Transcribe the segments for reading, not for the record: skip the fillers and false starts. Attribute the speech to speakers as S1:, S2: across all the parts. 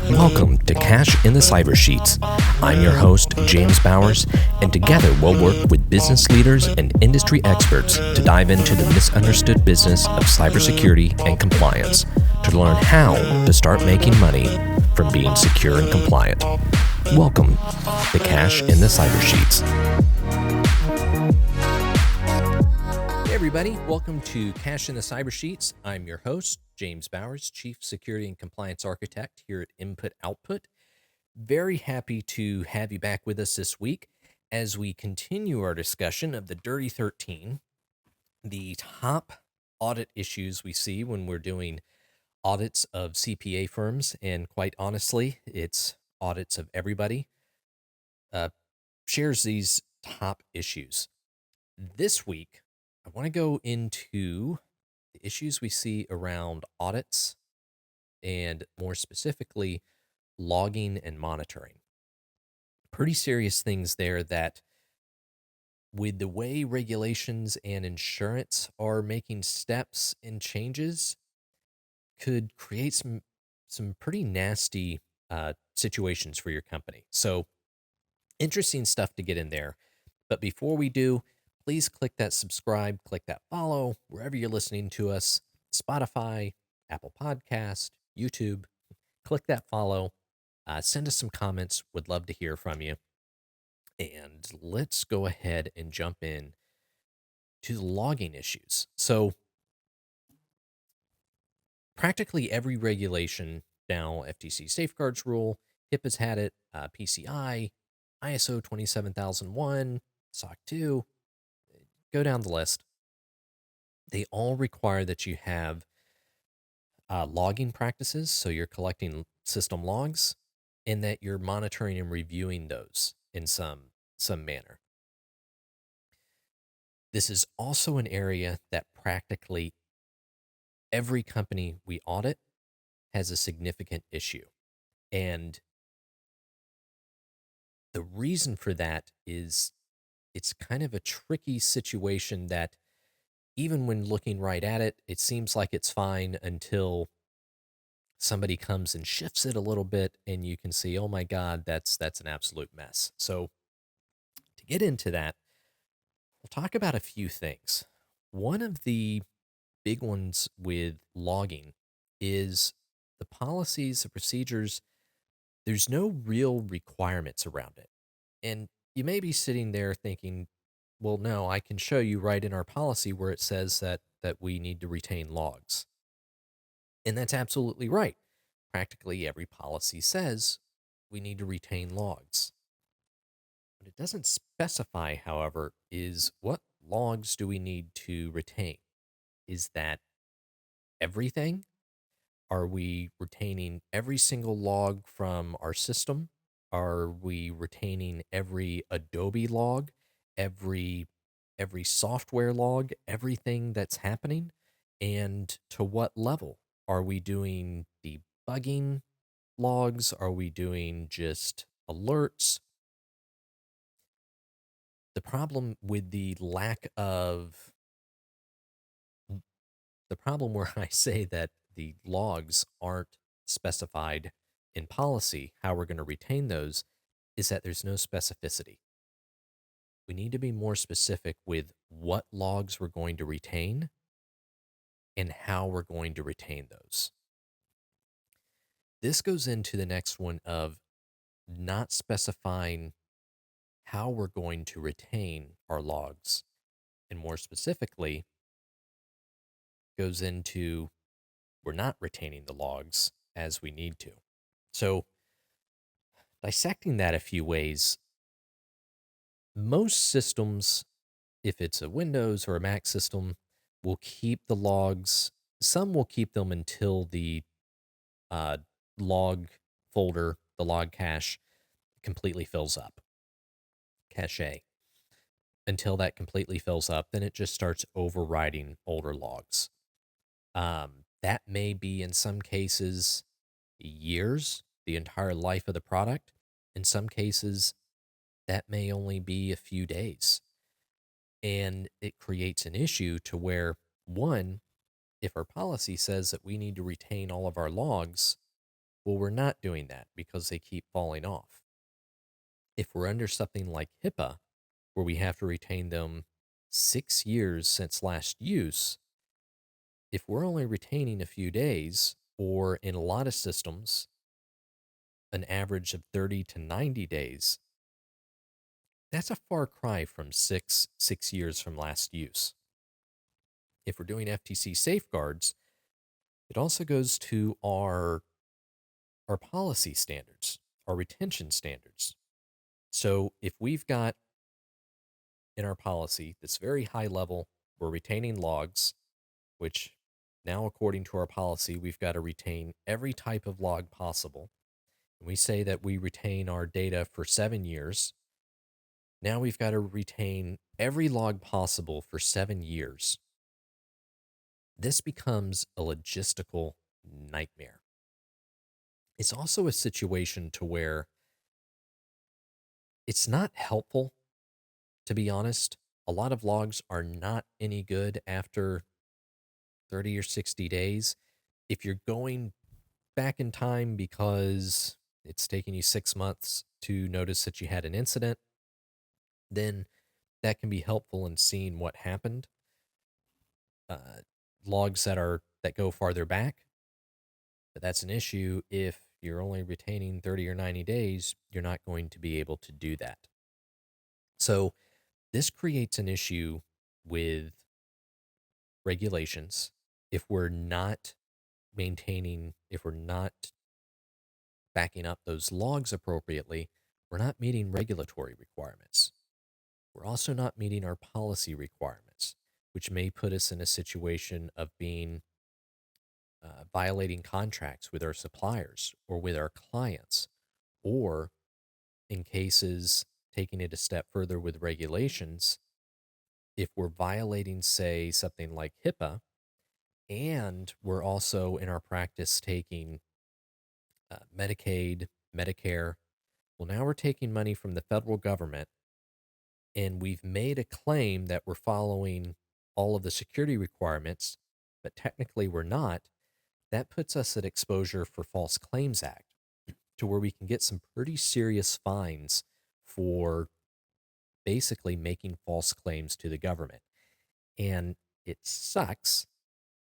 S1: Welcome to Cash in the Cyber Sheets. I'm your host, James Bowers, and together we'll work with business leaders and industry experts to dive into the misunderstood business of cybersecurity and compliance to learn how to start making money from being secure and compliant. Welcome to Cash in the Cyber Sheets. Hey everybody, welcome to Cash in the Cyber Sheets. I'm your host, James Bowers, Chief Security and Compliance Architect here at Input Output. Very happy to have you back with us this week as we continue our discussion of the Dirty13, the top audit issues we see when we're doing audits of CPA firms, and quite honestly, it's audits of everybody, shares these top issues. This week, I want to go into the issues we see around audits and more specifically, logging and monitoring. Pretty serious things there that with the way regulations and insurance are making steps and changes could create some pretty nasty situations for your company. So interesting stuff to get in there. But before we do, please click that subscribe, click that follow, wherever you're listening to us, Spotify, Apple Podcast, YouTube. Click that follow. Send us some comments. Would love to hear from you. And let's go ahead and jump in to the logging issues. So practically every regulation now, FTC safeguards rule, HIPAA's had it, PCI, ISO 27001, SOC 2, go down the list. They all require that you have logging practices, so you're collecting system logs, and that you're monitoring and reviewing those in some manner. This is also an area that practically every company we audit has a significant issue. And the reason for that is it's kind of a tricky situation that even when looking right at it, it seems like it's fine until somebody comes and shifts it a little bit and you can see, oh my God, that's an absolute mess. So to get into that, we'll talk about a few things. One of the big ones with logging is the policies, the procedures. There's no real requirements around it. And you may be sitting there thinking, well, no, I can show you right in our policy where it says that we need to retain logs. And that's absolutely right. Practically every policy says we need to retain logs. What it doesn't specify, however, is what logs do we need to retain? Is that everything? Are we retaining every single log from our system? Are we retaining every Adobe log, every software log, everything that's happening? And to what level? Are we doing debugging logs? Are we doing just alerts? The problem with the problem where I say that the logs aren't specified in policy, how we're going to retain those, is that there's no specificity. We need to be more specific with what logs we're going to retain and how we're going to retain those. This goes into the next one of not specifying how we're going to retain our logs, and more specifically, goes into we're not retaining the logs as we need to. So dissecting that a few ways, most systems, if it's a Windows or a Mac system, will keep the logs. Some will keep them until the log folder, the log cache, completely fills up. Cache. Until that completely fills up, then it just starts overriding older logs. That may be, in some cases, years, the entire life of the product. In some cases, that may only be a few days. And it creates an issue to where, one, if our policy says that we need to retain all of our logs, Well, we're not doing that because they keep falling off. If we're under something like HIPAA, where we have to retain them 6 years since last use, if we're only retaining a few days, or in a lot of systems, an average of 30 to 90 days, that's a far cry from six years from last use. If we're doing FTC safeguards, it also goes to our policy standards, our retention standards. So if we've got in our policy that's very high level, we're retaining logs, which now, according to our policy, we've got to retain every type of log possible. And we say that we retain our data for 7 years. Now we've got to retain every log possible for 7 years. This becomes a logistical nightmare. It's also a situation to where it's not helpful, to be honest. A lot of logs are not any good after 30 or 60 days. If you're going back in time because it's taking you 6 months to notice that you had an incident, then that can be helpful in seeing what happened. Uh, Logs that go farther back, but that's an issue. If you're only retaining 30 or 90 days, you're not going to be able to do that. So this creates an issue with regulations. If we're not if we're not backing up those logs appropriately, we're not meeting regulatory requirements. We're also not meeting our policy requirements, which may put us in a situation of being violating contracts with our suppliers or with our clients, or in cases taking it a step further with regulations, if we're violating, say, something like HIPAA, and we're also in our practice taking Medicaid, Medicare, well, now we're taking money from the federal government and we've made a claim that we're following all of the security requirements, but technically we're not. That puts us at exposure for False Claims Act, to where we can get some pretty serious fines for basically making false claims to the government. And it sucks,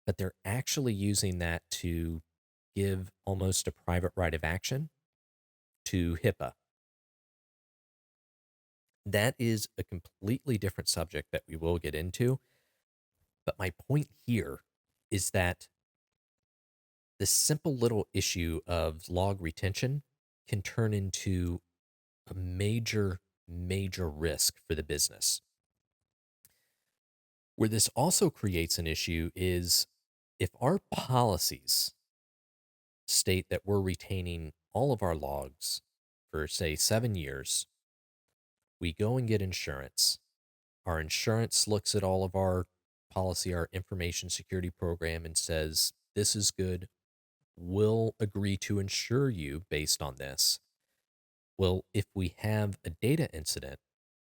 S1: but they're actually using that to give almost a private right of action to HIPAA. That is a completely different subject that we will get into. But my point here is that this simple little issue of log retention can turn into a major, major risk for the business. Where this also creates an issue is if our policies state that we're retaining all of our logs for, say, 7 years, we go and get insurance. Our insurance looks at all of our policy, our information security program, and says, this is good. We'll agree to insure you based on this. Well, if we have a data incident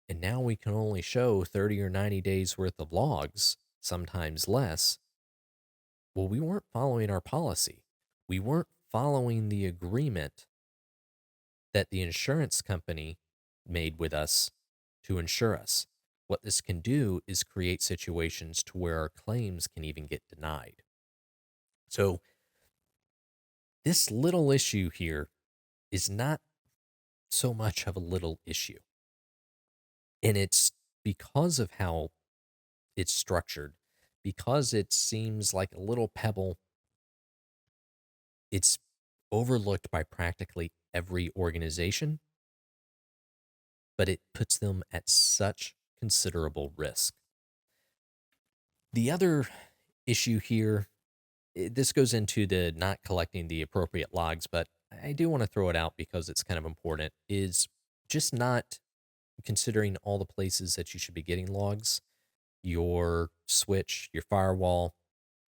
S1: and now we can only show 30 or 90 days worth of logs, sometimes less, well, we weren't following our policy. We weren't following the agreement that the insurance company made with us to insure us. What this can do is create situations to where our claims can even get denied. So this little issue here is not so much of a little issue. And it's because of how it's structured, because it seems like a little pebble, it's overlooked by practically every organization, but it puts them at such considerable risk. The other issue here, this goes into the not collecting the appropriate logs, but I do want to throw it out because it's kind of important, is just not considering all the places that you should be getting logs, your switch, your firewall,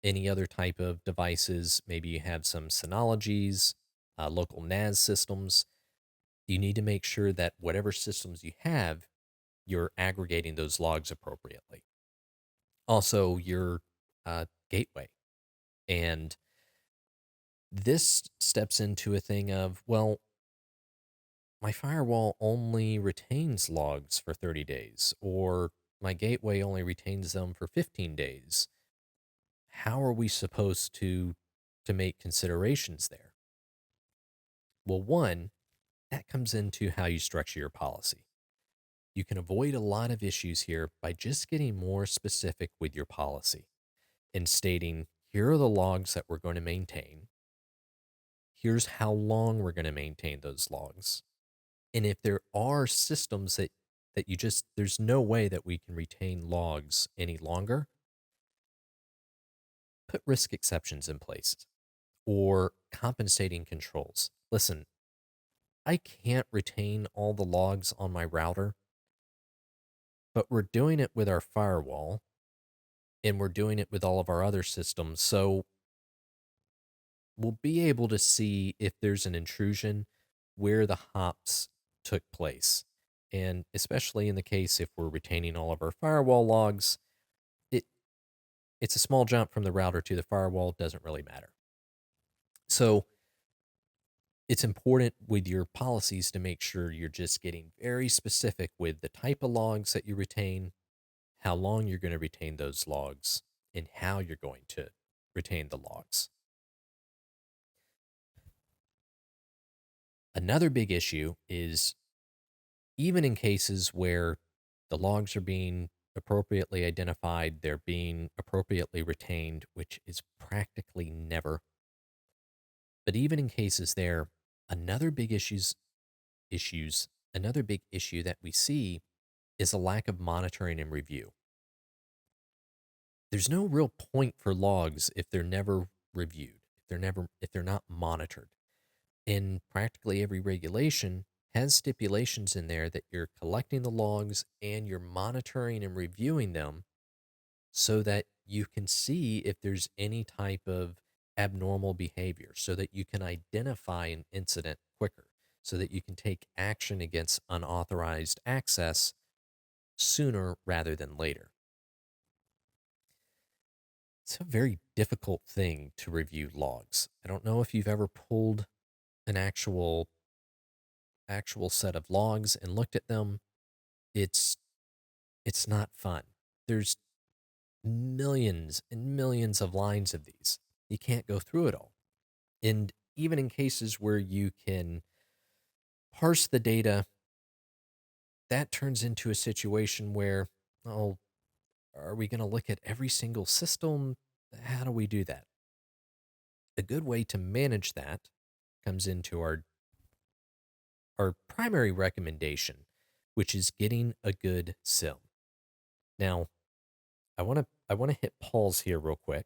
S1: any other type of devices. Maybe you have some Synologies, local NAS systems. You need to make sure that whatever systems you have, you're aggregating those logs appropriately. Also, your gateway. And This steps into a thing of, well, my firewall only retains logs for 30 days, or my gateway only retains them for 15 days. How are we supposed to make considerations there? Well, one, that comes into how you structure your policy. You can avoid a lot of issues here by just getting more specific with your policy and stating, here are the logs that we're going to maintain. Here's how long we're going to maintain those logs. And if there are systems that you just, there's no way that we can retain logs any longer, put risk exceptions in place or compensating controls. Listen, I can't retain all the logs on my router, but we're doing it with our firewall and we're doing it with all of our other systems. So we'll be able to see if there's an intrusion where the hops took place. And especially in the case if we're retaining all of our firewall logs, it it's a small jump from the router to the firewall, doesn't really matter. So it's important with your policies to make sure you're just getting very specific with the type of logs that you retain, how long you're going to retain those logs, and how you're going to retain the logs. Another big issue is even in cases where the logs are being appropriately identified, they're being appropriately retained, which is practically never. But even in cases there, another big another big issue that we see is a lack of monitoring and review. There's no real point for logs if they're never reviewed, if they're not monitored. In practically every regulation has stipulations in there that you're collecting the logs and you're monitoring and reviewing them so that you can see if there's any type of abnormal behavior, so that you can identify an incident quicker, so that you can take action against unauthorized access sooner rather than later. It's a very difficult thing to review logs. I don't know if you've ever pulled an actual set of logs and looked at them. It's it's not fun. There's millions and millions of lines of these. You can't go through it all. And even in cases where you can parse the data, that turns into a situation where, oh, are we going to look at every single system? How do we do that? A good way to manage that comes into our primary recommendation, which is getting a good SIM. Now, I want to hit pause here real quick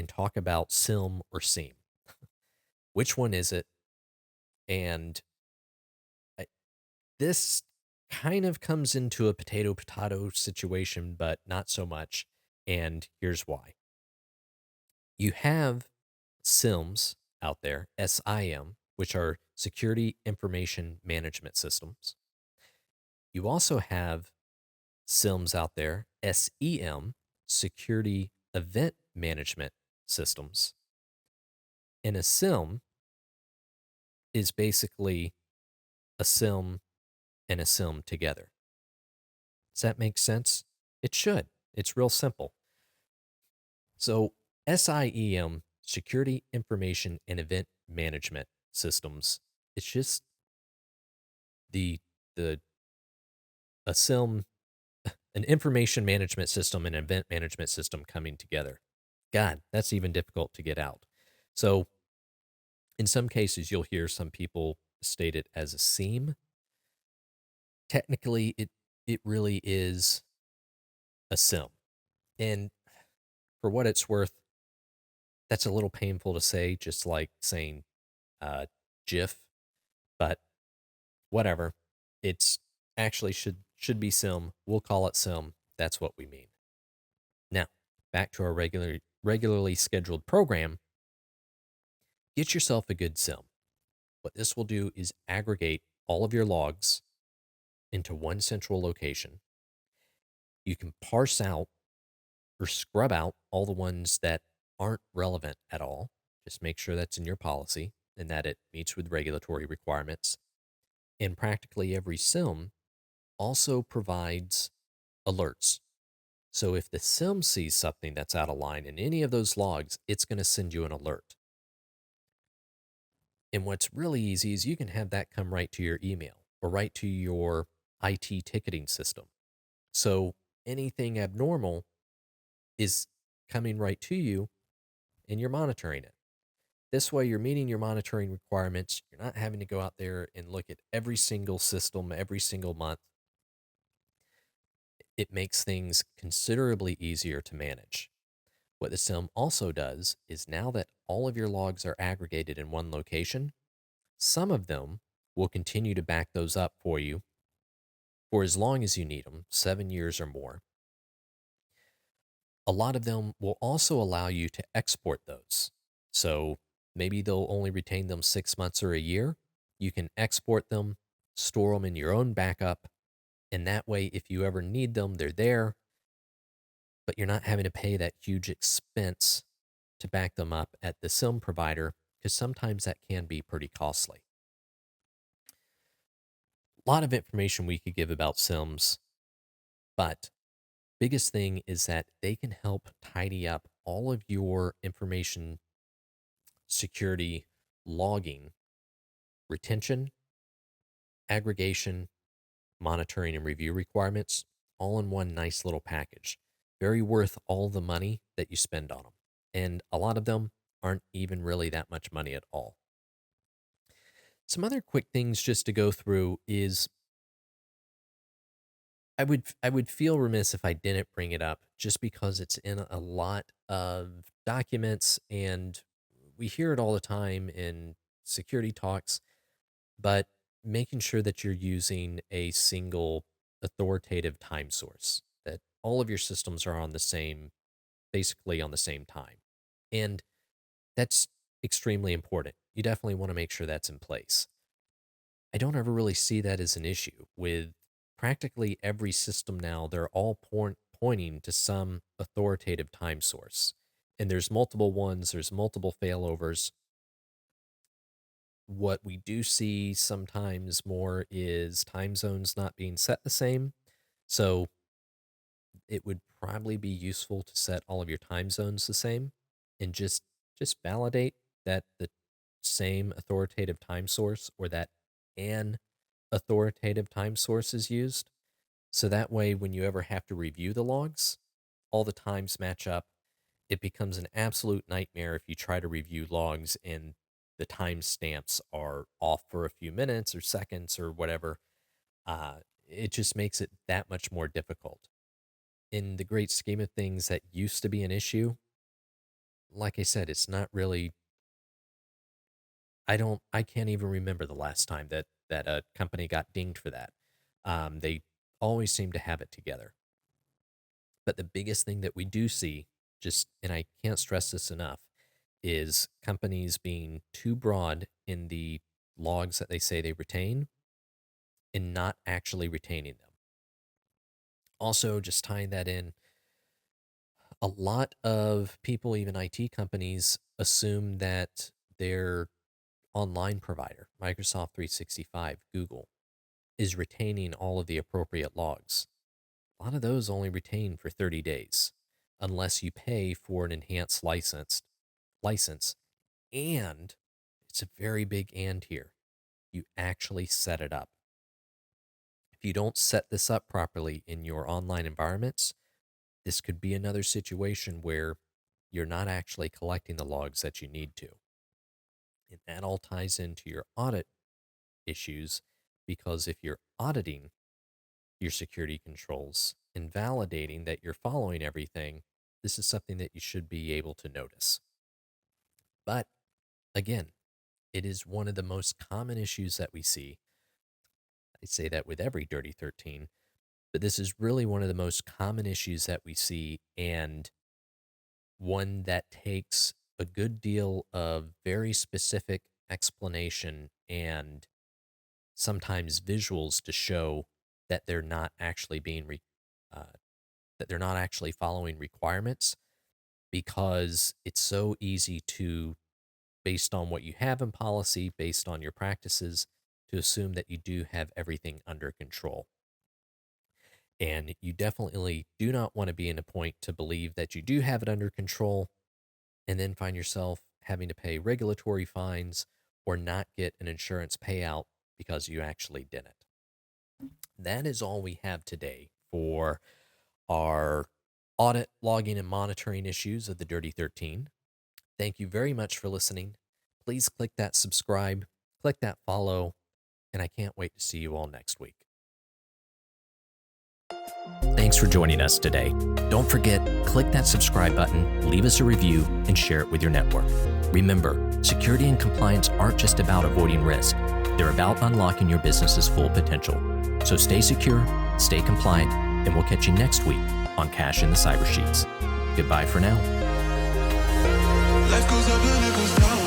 S1: and talk about SIM or SIEM. Which one is it? And I, this kind of comes into a potato situation, but not so much. And here's why. You have SIMs out there, SIM, which are security information management systems. You also have SIMs out there, SEM, security event management systems. And a SIM is basically a SIM and a SIM together. Does that make sense? It should. It's real simple. So, SIEM, security information and event management systems, it's just the the a SIM, an information management system and event management system coming together. God, that's even difficult to get out. So, in some cases, you'll hear some people state it as a SIEM. Technically, it really is a SIM. And for what it's worth, that's a little painful to say, just like saying uh, GIF, but whatever. It's actually should be SIM. We'll call it SIM. That's what we mean. Now, back to our regularly scheduled program. Get yourself a good SIM. What this will do is aggregate all of your logs into one central location. You can parse out or scrub out all the ones that aren't relevant at all. Just make sure that's in your policy and that it meets with regulatory requirements. And practically every SIM also provides alerts. So if the SIM sees something that's out of line in any of those logs, it's going to send you an alert. And what's really easy is you can have that come right to your email or right to your IT ticketing system. So anything abnormal is coming right to you and you're monitoring it. This way, you're meeting your monitoring requirements. You're not having to go out there and look at every single system every single month. It makes things considerably easier to manage. What the SIM also does is now that all of your logs are aggregated in one location, some of them will continue to back those up for you for as long as you need them, 7 years or more. A lot of them will also allow you to export those. So maybe they'll only retain them 6 months or a year. You can export them, store them in your own backup, and that way, if you ever need them, they're there, but you're not having to pay that huge expense to back them up at the SIM provider because sometimes that can be pretty costly. A lot of information we could give about SIMs, but biggest thing is that they can help tidy up all of your information security, logging, retention, aggregation, monitoring, and review requirements all in one nice little package. Very worth all the money that you spend on them. And a lot of them aren't even really that much money at all. Some other quick things just to go through is I would feel remiss if I didn't bring it up just because it's in a lot of documents and we hear it all the time in security talks, but making sure that you're using a single authoritative time source, that all of your systems are on the same, basically on the same time. And that's extremely important. You definitely want to make sure that's in place. I don't ever really see that as an issue with practically every system now. They're all pointing to some authoritative time source. And there's multiple ones, there's multiple failovers. What we do see sometimes more is time zones not being set the same. So it would probably be useful to set all of your time zones the same and just validate that the same authoritative time source or that an authoritative time source is used. So that way when you ever have to review the logs, all the times match up. It becomes an absolute nightmare if you try to review logs and the timestamps are off for a few minutes or seconds or whatever. It just makes it that much more difficult. In the great scheme of things, that used to be an issue. Like I said, it's not really. I can't even remember the last time that a company got dinged for that. They always seem to have it together. But the biggest thing that we do see, just and I can't stress this enough, is companies being too broad in the logs that they say they retain and not actually retaining them. Also, just tying that in, a lot of people, even IT companies, assume that their online provider, Microsoft 365, Google, is retaining all of the appropriate logs. A lot of those only retain for 30 days unless you pay for an enhanced license. And it's a very big and here. You actually set it up. If you don't set this up properly in your online environments, this could be another situation where you're not actually collecting the logs that you need to. And that all ties into your audit issues because if you're auditing your security controls and validating that you're following everything, this is something that you should be able to notice. But again, it is one of the most common issues that we see. I say that with every Dirty 13, but this is really one of the most common issues that we see and one that takes a good deal of very specific explanation and sometimes visuals to show that they're not actually uh, that they're not actually following requirements because it's so easy to based on what you have in policy, based on your practices, to assume that you do have everything under control. And you definitely do not want to be in a point to believe that you do have it under control and then find yourself having to pay regulatory fines or not get an insurance payout because you actually didn't. That is all we have today for our audit, logging, and monitoring issues of the Dirty 13. Thank you very much for listening. Please click that subscribe, click that follow, and I can't wait to see you all next week. Thanks for joining us today. Don't forget, click that subscribe button, leave us a review, and share it with your network. Remember, security and compliance aren't just about avoiding risk. They're about unlocking your business's full potential. So stay secure, stay compliant, and we'll catch you next week on Cash in the Cyber Sheets. Goodbye for now.
S2: Life goes up and it goes down.